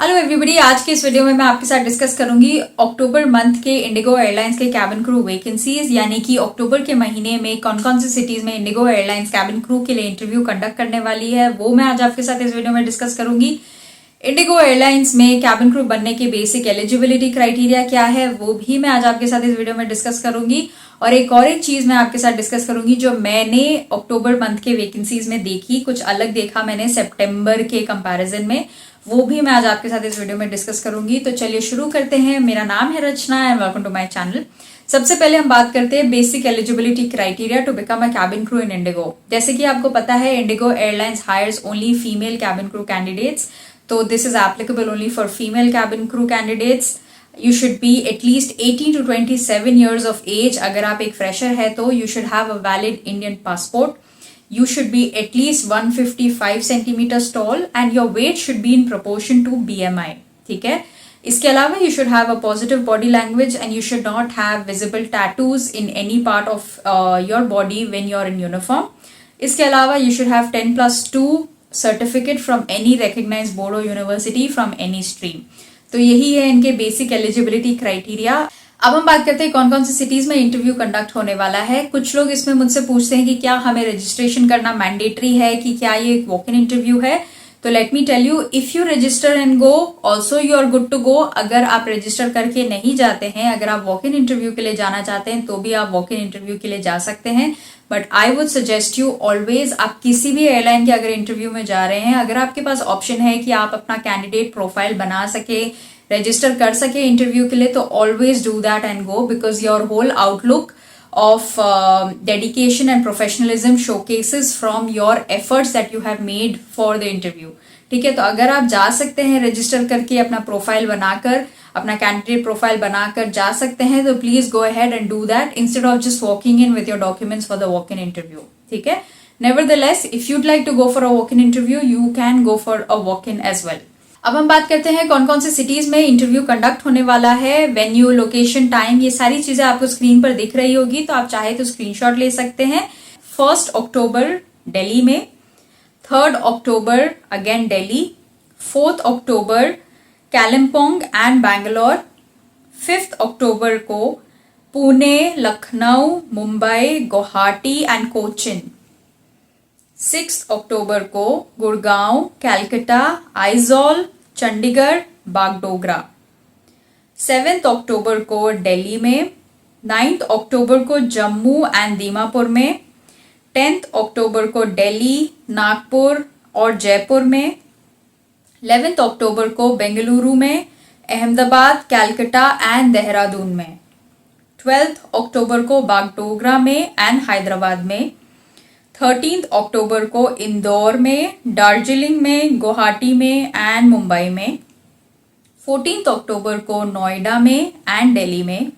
Hello everybody, आज के इस वीडियो में मैं आपके साथ डिस्कस करूंगी अक्टूबर मंथ के इंडिगो एयरलाइंस के कैबिन क्रू वैकेंसीज, यानी कि अक्टूबर के महीने में कौन कौन सी सिटीज में इंडिगो एयरलाइंस कैबिन क्रू के लिए इंटरव्यू कंडक्ट करने वाली है, वो मैं आज आपके साथ इस वीडियो में डिस्कस करूंगी। इंडिगो एयरलाइंस में कैबिन क्रू बनने के बेसिक एलिजिबिलिटी क्राइटेरिया क्या है, वो भी मैं आज आपके साथ इस वीडियो में डिस्कस करूंगी। और एक चीज मैं आपके साथ डिस्कस करूंगी जो मैंने अक्टूबर मंथ के वैकेंसीज में देखी, कुछ अलग देखा मैंने सितंबर के कंपैरिजन में, वो भी मैं आज आपके साथ इस वीडियो में डिस्कस करूंगी। तो चलिए शुरू करते हैं। मेरा नाम है Rachna and welcome to my channel. सबसे पहले हम बात करते हैं basic eligibility criteria to become a cabin crew in IndiGo. जैसे कि आपको पता है, IndiGo airlines hires only female cabin crew candidates, तो this is applicable only for female cabin crew candidates. You should be at least 18 to 27 years of age। अगर आप एक fresher है तो you should have a valid Indian passport. You should be at least 155 centimeters tall and your weight should be in proportion to BMI। ठीक है। इसके अलावा you should have a positive body language and you should not have visible tattoos in any part of your body when you're in uniform। इसके अलावा you should have 10+2 certificate from any recognized board or university from any stream। तो यही है इनके basic eligibility criteria. अब हम बात करते हैं कौन कौन सी सिटीज में इंटरव्यू कंडक्ट होने वाला है। कुछ लोग इसमें मुझसे पूछते हैं कि क्या हमें रजिस्ट्रेशन करना मैंडेटरी है, कि क्या ये एक वॉक इन इंटरव्यू है। तो let me tell you, if you register and go also you are good to go. अगर आप रजिस्टर करके नहीं जाते हैं, अगर आप वॉक इन इंटरव्यू के लिए जाना चाहते हैं तो भी आप वॉक इन इंटरव्यू के लिए जा सकते हैं। But I would suggest you always, आप किसी भी एयरलाइन के अगर इंटरव्यू में जा रहे हैं, अगर आपके पास ऑप्शन है कि आप अपना कैंडिडेट प्रोफाइल बना सके, रजिस्टर कर सके इंटरव्यू के लिए, तो always do that and go, because your whole outlook of dedication and professionalism showcases from your efforts that you have made for the interview. ठीक है, तो अगर आप जा सकते हैं रजिस्टर करके, अपना प्रोफाइल बनाकर, अपना कैंडिडेट प्रोफाइल बनाकर जा सकते हैं, तो please go ahead and do that instead of just walking in with your documents for the walk in interview. ठीक है, nevertheless if you'd like to go for a walk in interview you can go for a walk in as well. अब हम बात करते हैं कौन कौन से सिटीज में इंटरव्यू कंडक्ट होने वाला है। वेन्यू, लोकेशन, टाइम, ये सारी चीजें आपको स्क्रीन पर दिख रही होगी, तो आप चाहे तो स्क्रीनशॉट ले सकते हैं। 1 अक्टूबर दिल्ली में, 3 October again Delhi, 4 October Kalimpong and Bangalore, 5 October को पुणे, लखनऊ, मुंबई, गुवाहाटी एंड कोचिन, 6 अक्टूबर को गुड़गांव, कैलकाटा, आइजॉल, चंडीगढ़, बागडोगरा, 7 अक्टूबर को दिल्ली में, 9 अक्टूबर को जम्मू एंड दीमापुर में, 10 अक्टूबर को दिल्ली, नागपुर और जयपुर में, 11 अक्टूबर को बेंगलुरु में, अहमदाबाद, कैलकाटा एंड देहरादून में, 12 अक्टूबर को बागडोगरा में एंड हैदराबाद में, 13 अक्टूबर को इंदौर में, दार्जिलिंग में, गुवाहाटी में एंड मुंबई में, 14 अक्टूबर को नोएडा में एंड दिल्ली में,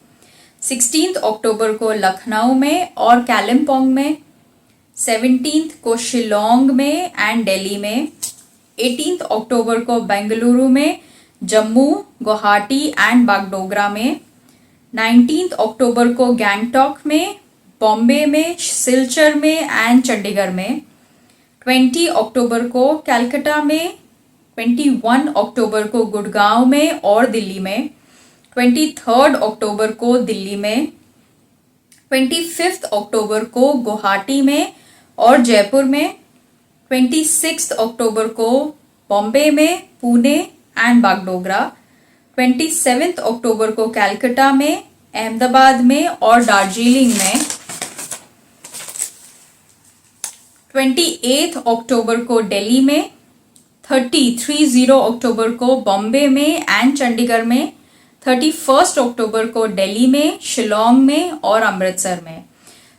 16 अक्टूबर को लखनऊ में और कालिम्पोंग में, 17 को शिलोंग में एंड दिल्ली में, 18 अक्टूबर को बेंगलुरु में, जम्मू, गुवाहाटी एंड बागडोगरा में, 19 अक्टूबर को गैंगटॉक में, बॉम्बे में, सिलचर में एंड चंडीगढ़ में, 20 अक्टूबर को कलकत्ता में, 21 अक्टूबर को गुड़गांव में और दिल्ली में, 23 अक्टूबर को दिल्ली में, 25 अक्टूबर को गुवाहाटी में और जयपुर में, 26 अक्टूबर को बॉम्बे में, पुणे एंड बागडोगरा, 27 अक्टूबर को कलकत्ता में, अहमदाबाद में और दार्जिलिंग में, 28 अक्टूबर को दिल्ली में, 30 अक्टूबर को बॉम्बे में एंड चंडीगढ़ में, 31 अक्टूबर को दिल्ली में, शिलोंग में और अमृतसर में।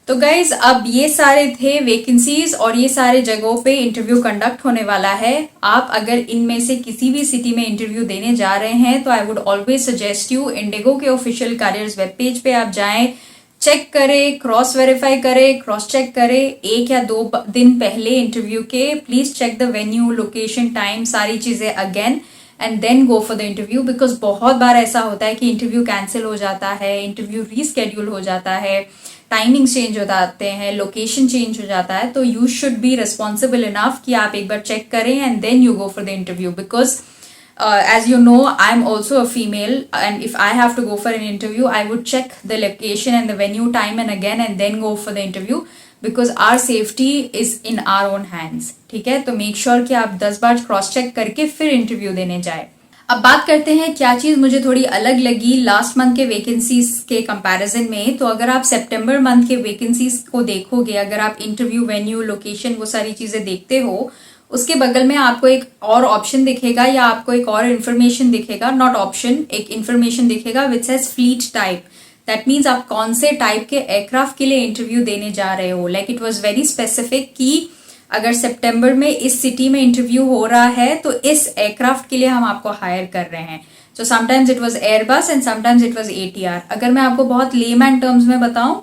तो गाइज, अब ये सारे थे वैकेंसीज और ये सारे जगहों पे इंटरव्यू कंडक्ट होने वाला है। आप अगर इनमें से किसी भी सिटी में इंटरव्यू देने जा रहे हैं तो I would always suggest you, IndiGo के ऑफिशियल कैरियर्स वेब पेज पे आप जाएं, चेक करें, क्रॉस वेरीफाई करें, क्रॉस चेक करें 1 या 2 दिन पहले इंटरव्यू के। Please check the venue, location, time, सारी चीजें again and then go for the interview. Because बहुत बार ऐसा होता है कि इंटरव्यू कैंसिल हो जाता है, इंटरव्यू रीस्केड्यूल हो जाता है, टाइमिंग चेंज हो जाते हैं, लोकेशन चेंज हो जाता है। तो you should be responsible enough कि आप एक बार चेक करें and then you go for the interview. Because as you know, I'm also a female, and if I have to go for an interview, I would check the location and the venue time and again, and then go for the interview, because our safety is in our own hands. ठीक है, तो make sure कि आप 10 बार cross check करके फिर interview देने जाए. अब बात करते हैं क्या चीज मुझे थोड़ी अलग लगी लास्ट मंथ के वैकेंसीज के कंपैरिजन में. तो अगर आप सितंबर मंथ के वैकेंसीज को देखोगे, अगर आप इंटरव्यू वेन्यू लोकेशन वो सारी चीजें देखते हो, उसके बगल में आपको एक और ऑप्शन दिखेगा या आपको एक और इन्फॉर्मेशन दिखेगा, नॉट ऑप्शन, एक इन्फॉर्मेशन दिखेगा which says fleet type. That means आप कौन से टाइप के एयरक्राफ्ट के लिए इंटरव्यू देने जा रहे हो. Like it was very specific कि अगर सितंबर में इस सिटी में इंटरव्यू हो रहा है तो इस एयरक्राफ्ट के लिए हम आपको हायर कर रहे हैं. So sometimes it was Airbus and sometimes it was ATR. अगर मैं आपको बहुत लेमैन टर्म्स में बताऊं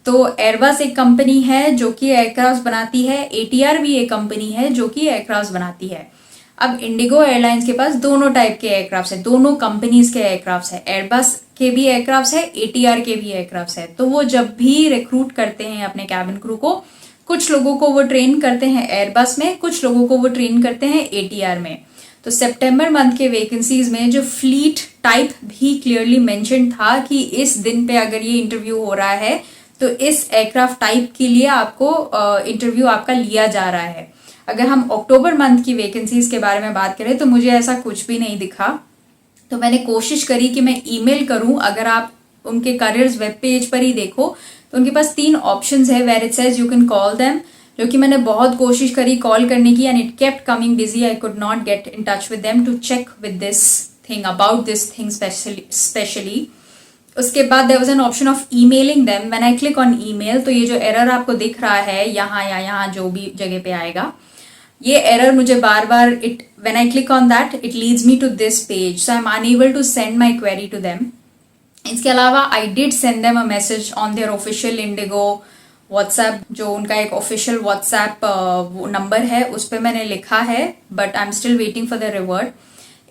तो एयरबस एक कंपनी है जो कि एयरक्राफ्ट बनाती है, ATR भी एक कंपनी है जो कि एयरक्राफ्ट बनाती है. अब इंडिगो एयरलाइंस के पास दोनों टाइप के एयरक्राफ्ट है, दोनों कंपनीज के एयरक्राफ्ट है. एयरबस के भी एयरक्राफ्ट है, ATR के भी एयरक्राफ्ट है. तो वो जब भी रिक्रूट करते हैं अपने कैबिन क्रू को, कुछ लोगों को वो ट्रेन करते हैं एयरबस में, कुछ लोगों को वो ट्रेन करते हैं ATR में. तो सितंबर मंथ के वैकेंसीज में जो फ्लीट टाइप भी क्लियरली मेंशन था कि इस दिन पे अगर ये इंटरव्यू हो रहा है तो इस एयरक्राफ्ट टाइप के लिए आपको इंटरव्यू आपका लिया जा रहा है. अगर हम अक्टूबर मंथ की वैकेंसीज के बारे में बात करें तो मुझे ऐसा कुछ भी नहीं दिखा. तो मैंने कोशिश करी कि मैं ईमेल करूं. अगर आप उनके करियर्स वेब पेज पर ही देखो तो उनके पास 3 ऑप्शंस है where it says you can call them, जो कि मैंने बहुत कोशिश करी कॉल करने की, and it kept coming busy. I could not get in touch with them to check with this thing about this thing specially. उसके बाद there was an option of emailing them. When I click on email तो ये जो error आपको दिख रहा है यहाँ या यहाँ जो भी जगह पे आएगा, ये एरर मुझे बार बार when I click on that it leads me to this page. So I am unable to send my query to them. इसके अलावा I did send them a message on their official IndiGo WhatsApp, जो उनका एक official WhatsApp number है, उस पर मैंने लिखा है, but I am still waiting for the revert.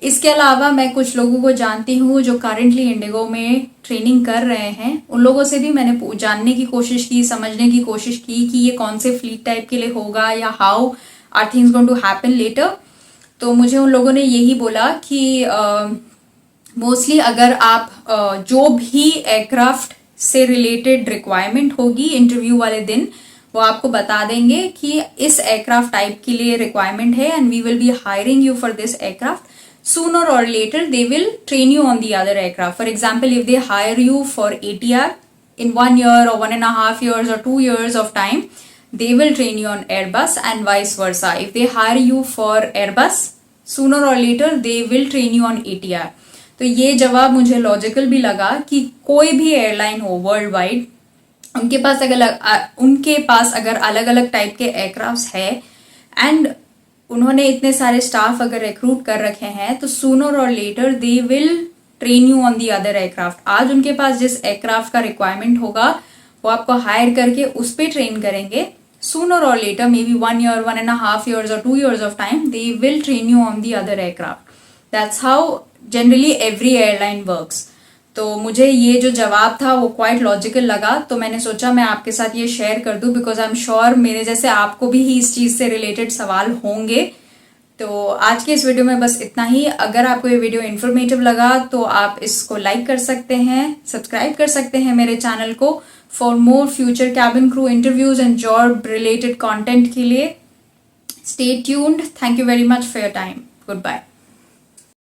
इसके अलावा मैं कुछ लोगों को जानती हूँ जो करंटली इंडिगो में ट्रेनिंग कर रहे हैं. उन लोगों से भी मैंने जानने की कोशिश की, समझने की कोशिश की कि ये कौन से फ्लीट टाइप के लिए होगा या how are things going to happen later. तो मुझे उन लोगों ने यही बोला कि मोस्टली अगर आप जो भी एयरक्राफ्ट से रिलेटेड रिक्वायरमेंट होगी इंटरव्यू वाले दिन, वो आपको बता देंगे कि इस एयरक्राफ्ट टाइप के लिए रिक्वायरमेंट है and we will be hiring you for this aircraft. Sooner or later they will train you on the other aircraft. For example, if they hire you for ATR in 1 year or 1.5 years or 2 years of time, they will train you on Airbus, and vice versa. If they hire you for Airbus, sooner or later they will train you on ATR. तो ये जवाब मुझे logical भी लगा कि कोई भी airline हो वर्ल्ड वाइड, उनके पास अगर अलग अलग टाइप के एयरक्राफ्ट है एंड उन्होंने इतने सारे स्टाफ अगर रिक्रूट कर रखे हैं, तो sooner or later they will train you on the other aircraft. आज उनके पास जिस एयरक्राफ्ट का रिक्वायरमेंट होगा वो आपको हायर करके उस पर ट्रेन करेंगे. Sooner or letter may be 1 year, 1.5 years or 2 years of time, they will train you on the other aircraft. That's how generally every airline works. तो मुझे ये जो जवाब था वो क्वाइट लॉजिकल लगा, तो मैंने सोचा मैं आपके साथ ये शेयर कर दूं, बिकॉज आई एम श्योर मेरे जैसे आपको भी इस चीज़ से रिलेटेड सवाल होंगे. तो आज के इस वीडियो में बस इतना ही. अगर आपको ये वीडियो इन्फॉर्मेटिव लगा तो आप इसको लाइक कर सकते हैं, सब्सक्राइब कर सकते हैं मेरे चैनल को for more future cabin crew interviews and job related content के लिए. Stay tuned. Thank you very much for your time. Good bye.